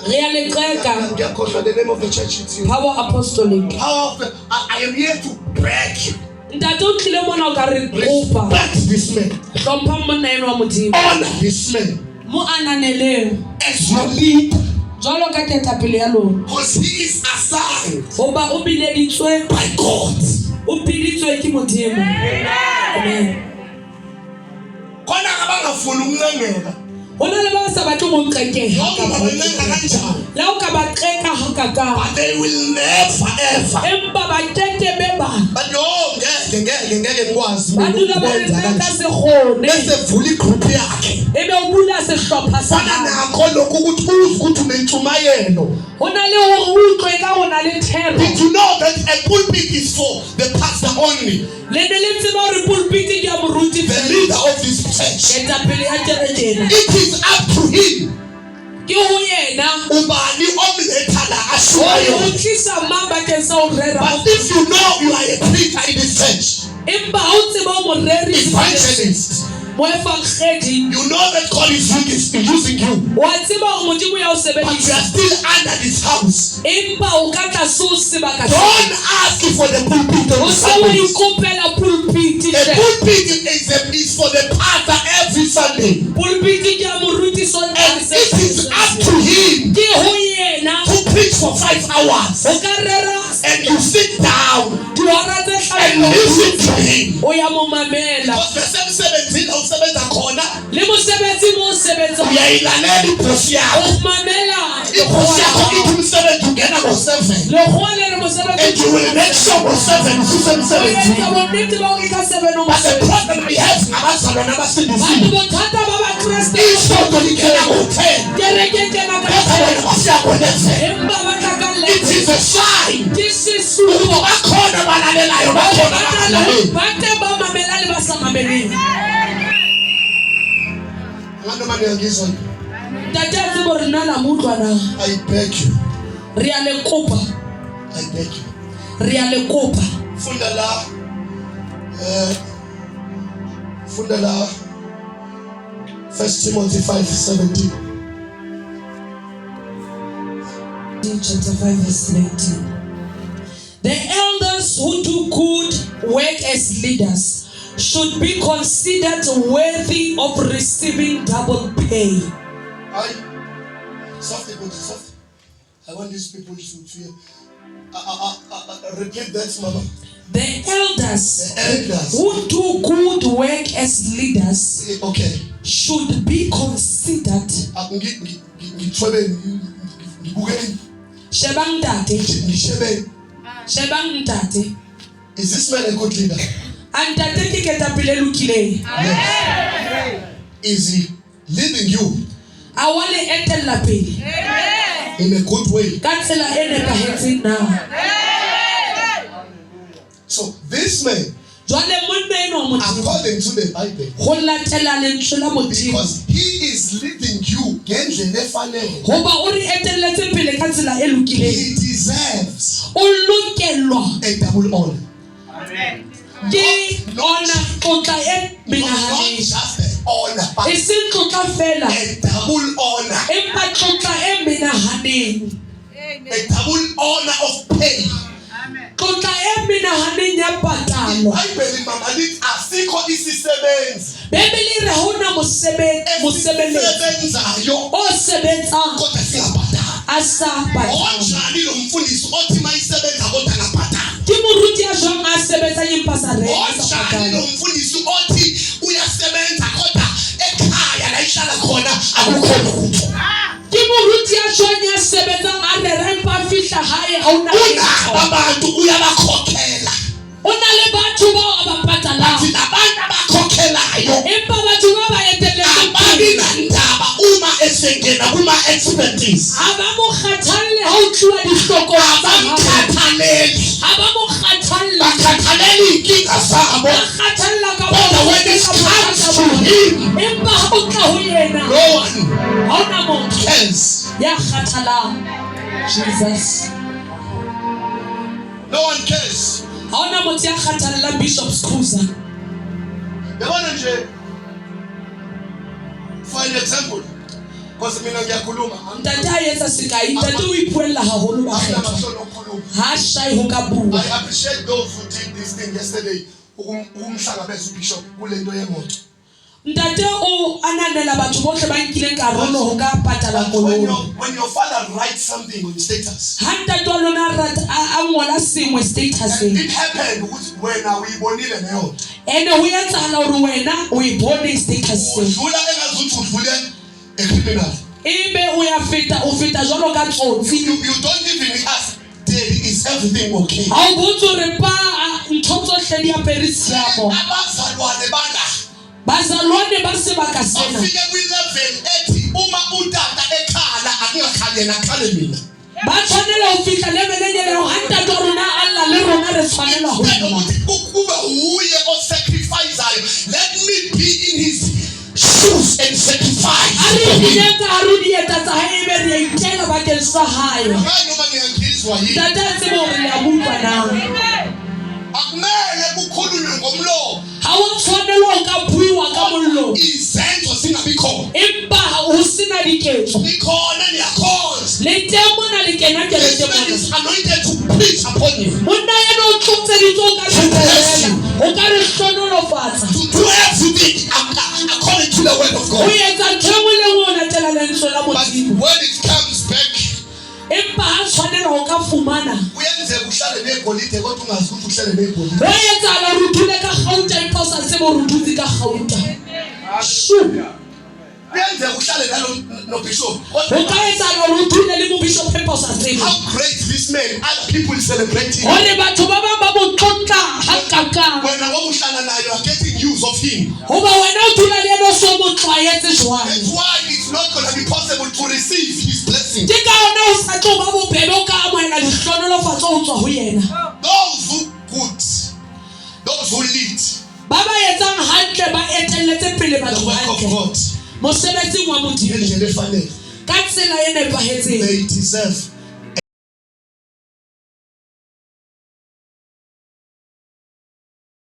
The name of the church is you. Power apostolic. Power of I am here to break you. Respect this man. Honor this man. As your lead. Because he is assigned by God. Amen. But they will never ever. But no, did you know that a pulpit is for the pastor only? The leader of this church. It is up to him. But if you know you are a preacher in this church, evangelist, you know that God is using you, but you are still under this house. Don't ask for the pulpit. A pulpit is for the pastor every Sunday. And it is up to him to preach for 5 hours. And you sit down and listen to him. Because verse 17 of 7 corner, and you will make sure of 7. But the problem we have it is a sign. This is I beg you. Fundala 1 Timothy 5:17. Chapter 5 verse 19. The elders who do good work as leaders should be considered worthy of receiving double pay. I want these people to hear. Repeat that, Mama. The elders who do good work as leaders should be considered. Is this man a good leader? Yes. Is he leading you in a good way? So this man, according to the Bible, because he is leading you, he deserves a double honor. Amen. Not just an honor, but a double honor. A double honor of pay. Expertise. Jesus. No one cares. Bishop's cruiser. For an example, Because mina ngiyakhuluma. Ntate a etsa sekai, ntate o ipuella haholo ba kgetho. Ha shy ho ka bua. I appreciate those who did this thing yesterday. Umhlangabeza ubishop kule nto yemoto. Ntate o ananela batho bohle ba nkileng karolo ho ka patala koloi. When your father writes something on status. Ha ntate wa lona a ngola sengwe status. It happened when we bonile leyo. Ene ho etsahala hore wena o e bone status. Udlula engazuthi udlule a criminal. Ebe o ya feta jwalo ka tsotsi. You don't even ask, is everything okay? Ha o botse re pa ntho tsohle di aperisiamo. Abazalwane bana. Bazalwane ba sebaka sena. Bafike kwi-level ethi uma utata ekhala akuyakhale nakhale mina. Ba tshwanela ho fihla level enye ho hanta ka rona alla le rona re tshwanela ho kuba huye o sacrificeayo. Let me be in his shoes and sacrifice. Ari dineka arudi etsa ha ebe re itela ba ke sa hayo. Noma ngiyangizwa yini. Tata tsebo re ya bua na. Akumele kukhulunywe ngomlomo. Ha o tshwanela ka buiwa ka mollo. Izenzo singabikho. Empa ho sina diketso. Nikhona niyakhonza. Le temo na le kena ke le temo. Is anointed to preach upon you. Monna yena o tlotse ditso ka tshela. O ka re hlonolofatsa. To do everything according to the word of God. O etsa temo le ngona tela le ntso la modimo. When it comes back, empa ha tshwanela ho ka fumana. Uyenze uhlale negolide kodwa ungazi ukuthi uhlale negolide. O etsa la ruthule ka gauta empa sa tsebo ruthuzi ka gauta. Shu. Uyenze uhlale no bishop. O ka etsa la ruthule le mo bishop empa sa tsebo. How great this man, other people celebrating. Hore batho ba bang ba mo tlotla ha kaka. When wabuhlala nayo are getting news of him. Hoba wena o dula le no so mo tlwaetse jwang. That's why it's not going to be possible to receive his blessing. Ke ka ona o sa tlo ba bobebe o ka amohela dihlonolofatso ho tswa ho yena. Those who good, those who lead ba ba etsang hantle ba etelletse pele the batho work of hantle. God, Mosebetsing wa modimo ngendlela efanele, ka tsela e nepahetseng. they deserve